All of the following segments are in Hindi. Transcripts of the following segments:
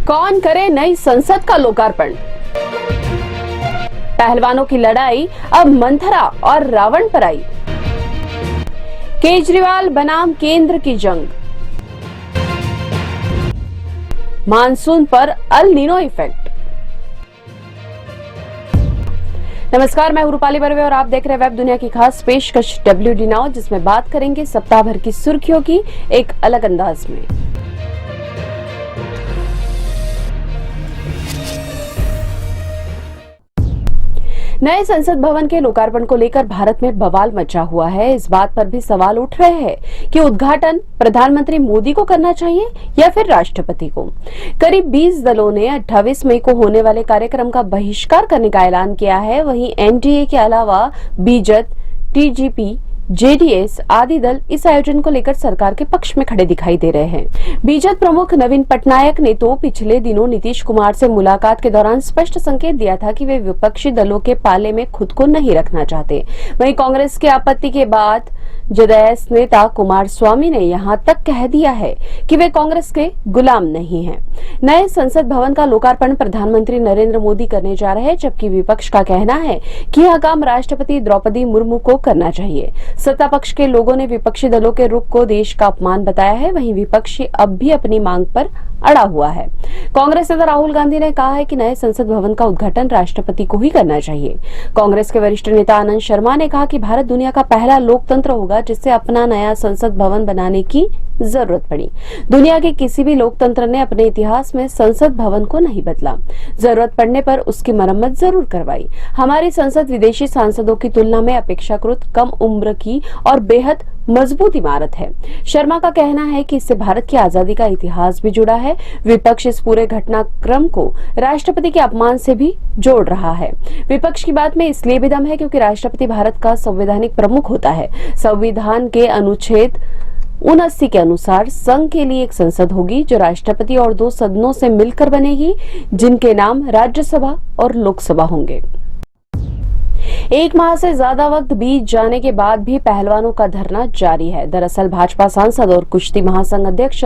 कौन करे नई संसद का लोकार्पण? पहलवानों की लड़ाई अब मंथरा और रावण पर आई। केजरीवाल बनाम केंद्र की जंग। मानसून पर अल नीनो इफेक्ट। नमस्कार, मैं रूपाली बर्वे और आप देख रहे हैं वेब दुनिया की खास पेशकश WD नाउ, जिसमें बात करेंगे सप्ताह भर की सुर्खियों की एक अलग अंदाज में। नए संसद भवन के लोकार्पण को लेकर भारत में बवाल मचा हुआ है। इस बात पर भी सवाल उठ रहे हैं कि उद्घाटन प्रधानमंत्री मोदी को करना चाहिए या फिर राष्ट्रपति को। करीब 20 दलों ने 28 मई को होने वाले कार्यक्रम का बहिष्कार करने का ऐलान किया है। वहीं एनडीए के अलावा बीजेपी, टीजीपी, जेडीएस आदि दल इस आयोजन को लेकर सरकार के पक्ष में खड़े दिखाई दे रहे हैं। बीजेपी प्रमुख नवीन पटनायक ने तो पिछले दिनों नीतीश कुमार से मुलाकात के दौरान स्पष्ट संकेत दिया था कि वे विपक्षी दलों के पाले में खुद को नहीं रखना चाहते। वहीं कांग्रेस की आपत्ति के बाद जेडीएस नेता कुमारस्वामी ने यहां तक कह दिया है कि वे कांग्रेस के गुलाम नहीं हैं। नए संसद भवन का लोकार्पण प्रधानमंत्री नरेंद्र मोदी करने जा रहे हैं, जबकि विपक्ष का कहना है कि यह काम राष्ट्रपति द्रौपदी मुर्मू को करना चाहिए। सत्ता पक्ष के लोगों ने विपक्षी दलों के रुख को देश का अपमान बताया है। वहीं विपक्षी अब भी अपनी मांग पर अड़ा हुआ है। कांग्रेस नेता राहुल गांधी ने कहा है कि नए संसद भवन का उद्घाटन राष्ट्रपति को ही करना चाहिए। कांग्रेस के वरिष्ठ नेता आनंद शर्मा ने कहा कि भारत दुनिया का पहला लोकतंत्र होगा जिससे अपना नया संसद भवन बनाने की जरूरत पड़ी। दुनिया के किसी भी लोकतंत्र ने अपने इतिहास में संसद भवन को नहीं बदला, जरूरत पड़ने पर उसकी मरम्मत जरूर करवाई। हमारी संसद विदेशी सांसदों की तुलना में अपेक्षाकृत कम उम्र की और बेहद मजबूत इमारत है। शर्मा का कहना है कि इससे भारत की आजादी का इतिहास भी जुड़ा है। विपक्ष इस पूरे घटनाक्रम को राष्ट्रपति के अपमान से भी जोड़ रहा है। विपक्ष की बात में इसलिए भी दम है क्योंकि राष्ट्रपति भारत का संवैधानिक प्रमुख होता है। संविधान के अनुच्छेद 79 के अनुसार संघ के लिए एक संसद होगी जो राष्ट्रपति और 2 सदनों से मिलकर बनेगी, जिनके नाम राज्यसभा और लोकसभा होंगे। एक माह से ज्यादा वक्त बीत जाने के बाद भी पहलवानों का धरना जारी है। दरअसल भाजपा सांसद और कुश्ती महासंघ अध्यक्ष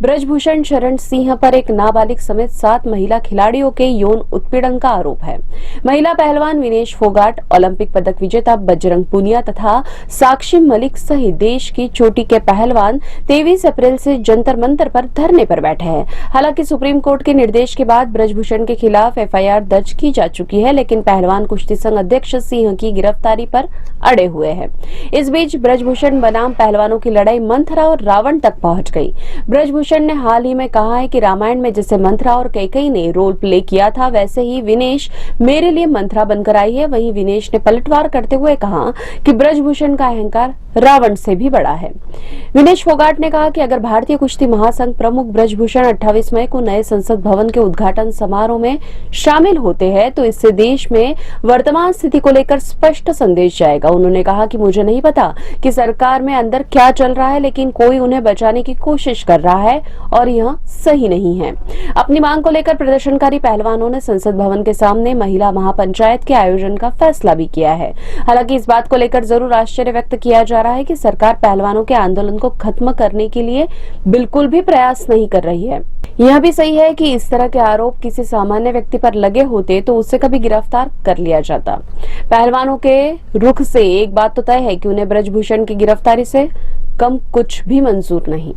ब्रजभूषण शरण सिंह पर एक नाबालिग समेत 7 महिला खिलाड़ियों के यौन उत्पीड़न का आरोप है। महिला पहलवान विनेश फोगाट, ओलंपिक पदक विजेता बजरंग पुनिया तथा साक्षी मलिक सहित देश की चोटी के पहलवान 23 अप्रैल से जंतर मंतर पर धरने पर बैठे हैं। हालांकि सुप्रीम कोर्ट के निर्देश के बाद ब्रजभूषण के खिलाफ FIR दर्ज की जा चुकी है, लेकिन पहलवान कुश्ती संघ अध्यक्ष सिंह की गिरफ्तारी पर अड़े हुए हैं। इस बीच ब्रजभूषण बनाम पहलवानों की लड़ाई मंथरा और रावण तक पहुंच गई। ब्रजभूषण ने हाल ही में कहा है कि रामायण में जैसे मंथरा और कैकेयी ने रोल प्ले किया था, वैसे ही विनेश मेरे लिए मंथरा बनकर आई है। वहीं विनेश ने पलटवार करते हुए कहा कि ब्रजभूषण का अहंकार रावण से भी बड़ा है। विनेश फोगाट ने कहा कि अगर भारतीय कुश्ती महासंघ प्रमुख ब्रजभूषण 28 मई को नए संसद भवन के उद्घाटन समारोह में शामिल होते हैं तो इससे देश में वर्तमान स्थिति को लेकर स्पष्ट संदेश जाएगा। उन्होंने कहा कि मुझे नहीं पता कि सरकार में अंदर क्या चल रहा है, लेकिन कोई उन्हें बचाने की कोशिश कर रहा है और यह सही नहीं है। अपनी मांग को लेकर प्रदर्शनकारी पहलवानों ने संसद भवन के सामने महिला महापंचायत के आयोजन का फैसला भी किया है। हालांकि इस बात को लेकर जरूर आश्चर्य व्यक्त किया जा रहा है कि सरकार पहलवानों के आंदोलन को खत्म करने के लिए बिल्कुल भी प्रयास नहीं कर रही है। यह भी सही है कि इस तरह के आरोप किसी सामान्य व्यक्ति पर लगे होते तो उसे कभी गिरफ्तार कर लिया जाता। पहलवानों के रुख से एक बात तो तय है कि उन्हें ब्रजभूषण की गिरफ्तारी से कम कुछ भी मंजूर नहीं।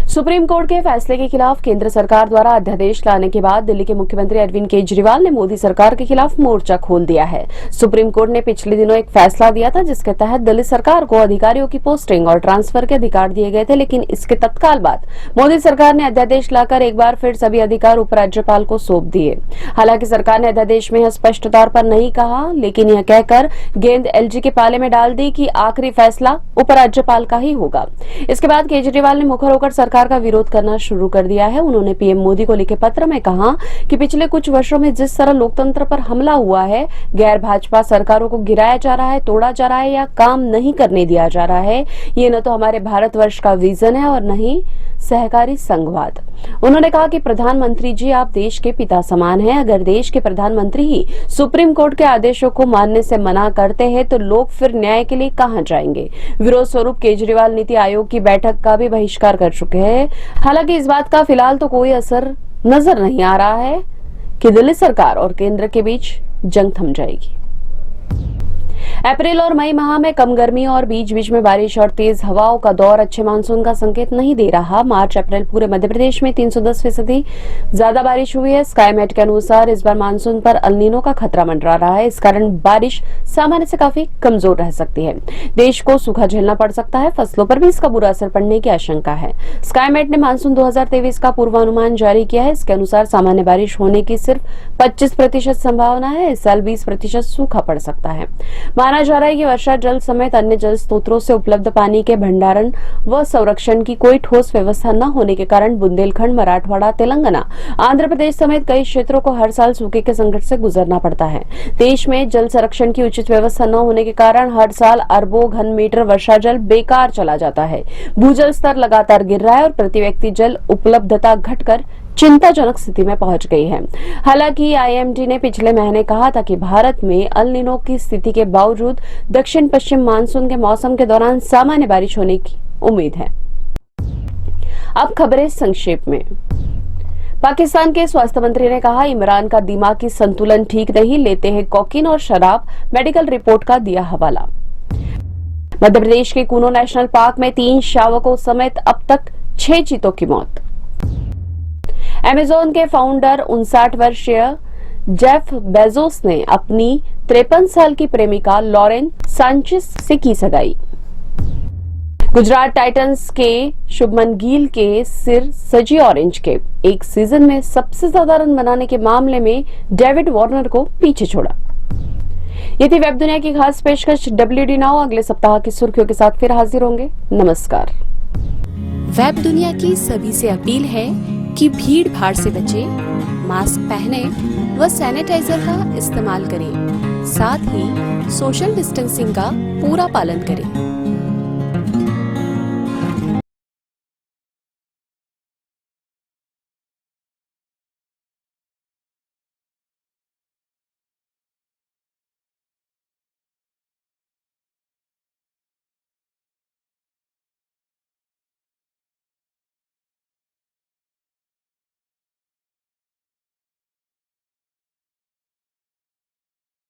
सुप्रीम कोर्ट के फैसले के खिलाफ केंद्र सरकार द्वारा अध्यादेश लाने के बाद दिल्ली के मुख्यमंत्री अरविंद केजरीवाल ने मोदी सरकार के खिलाफ मोर्चा खोल दिया है। सुप्रीम कोर्ट ने पिछले दिनों एक फैसला दिया था जिसके तहत दिल्ली सरकार को अधिकारियों की पोस्टिंग और ट्रांसफर के अधिकार दिए गए थे, लेकिन इसके तत्काल बाद मोदी सरकार ने अध्यादेश लाकर एक बार फिर सभी अधिकार उपराज्यपाल को सौंप दिए। हालांकि सरकार ने अध्यादेश में यह स्पष्ट तौर पर नहीं कहा, लेकिन यह कहकर गेंद LG के पाले में डाल दी कि आखिरी फैसला उपराज्यपाल का ही होगा। इसके बाद केजरीवाल ने मुखर होकर सरकार का विरोध करना शुरू कर दिया है। उन्होंने पीएम मोदी को लिखे पत्र में कहा कि पिछले कुछ वर्षों में जिस तरह लोकतंत्र पर हमला हुआ है, गैर भाजपा सरकारों को गिराया जा रहा है, तोड़ा जा रहा है या काम नहीं करने दिया जा रहा है, ये न तो हमारे भारतवर्ष का विजन है और न ही सहकारी संघवाद। उन्होंने कहा कि प्रधानमंत्री जी, आप देश के पिता समान हैं। अगर देश के प्रधानमंत्री ही सुप्रीम कोर्ट के आदेशों को मानने से मना करते हैं तो लोग फिर न्याय के लिए कहां जाएंगे। विरोध स्वरूप केजरीवाल नीति आयोग की बैठक का भी बहिष्कार कर चुके हैं। हालांकि इस बात का फिलहाल तो कोई असर नजर नहीं आ रहा है कि दिल्ली सरकार और केंद्र के बीच जंग थम जाएगी। अप्रैल और मई माह में कम गर्मी और बीच बीच में बारिश और तेज हवाओं का दौर अच्छे मानसून का संकेत नहीं दे रहा। मार्च अप्रैल पूरे मध्य प्रदेश में 310% ज्यादा बारिश हुई है। स्काईमेट के अनुसार इस बार मानसून पर अल नीनो का खतरा मंडरा रहा है। इस कारण बारिश सामान्य से काफी कमजोर रह सकती है। देश को सूखा झेलना पड़ सकता है। फसलों पर भी इसका बुरा असर पड़ने की आशंका है। स्काईमेट ने मानसून 2023 का पूर्वानुमान जारी किया है। इसके अनुसार सामान्य बारिश होने की सिर्फ 25% संभावना है। इस साल 20% सूखा पड़ सकता है। माना जा रहा है कि वर्षा जल समेत अन्य जल स्रोतों से उपलब्ध पानी के भंडारण व संरक्षण की कोई ठोस व्यवस्था न होने के कारण बुंदेलखंड, मराठवाड़ा, तेलंगाना, आंध्र प्रदेश समेत कई क्षेत्रों को हर साल सूखे के संकट से गुजरना पड़ता है। देश में जल संरक्षण की उचित व्यवस्था न होने के कारण हर साल अरबों घन मीटर वर्षा जल बेकार चला जाता है। भूजल स्तर लगातार गिर रहा है और प्रति व्यक्ति जल उपलब्धता घटकर चिंताजनक स्थिति में पहुंच गई है। हालांकि आईएमडी ने पिछले महीने कहा था कि भारत में अल नीनो की स्थिति के बावजूद दक्षिण पश्चिम मानसून के मौसम के दौरान सामान्य बारिश होने की उम्मीद है। अब खबरें संक्षेप में। पाकिस्तान के स्वास्थ्य मंत्री ने कहा, इमरान का दिमागी संतुलन ठीक नहीं, लेते हैं कोकीन और शराब, मेडिकल रिपोर्ट का दिया हवाला। मध्य प्रदेश के कूनो नेशनल पार्क में 3 शावकों समेत अब तक 6 चीतों की मौत। अमेज़न के फाउंडर 59 वर्षीय जेफ बेजोस ने अपनी 53 साल की प्रेमिका लॉरेन सांचेस से की सगाई। गुजरात टाइटंस के शुभमन गिल के सिर सजी ऑरेंज के एक सीजन में सबसे ज्यादा रन बनाने के मामले में डेविड वार्नर को पीछे छोड़ा। ये थी वेब दुनिया की खास पेशकश WD नाउ। अगले सप्ताह की सुर्खियों के साथ फिर हाजिर होंगे। नमस्कार। वेब दुनिया की सभी से अपील है कि भीड़ भाड़ से बचें, मास्क पहने व सैनिटाइजर का इस्तेमाल करें। साथ ही सोशल डिस्टेंसिंग का पूरा पालन करें।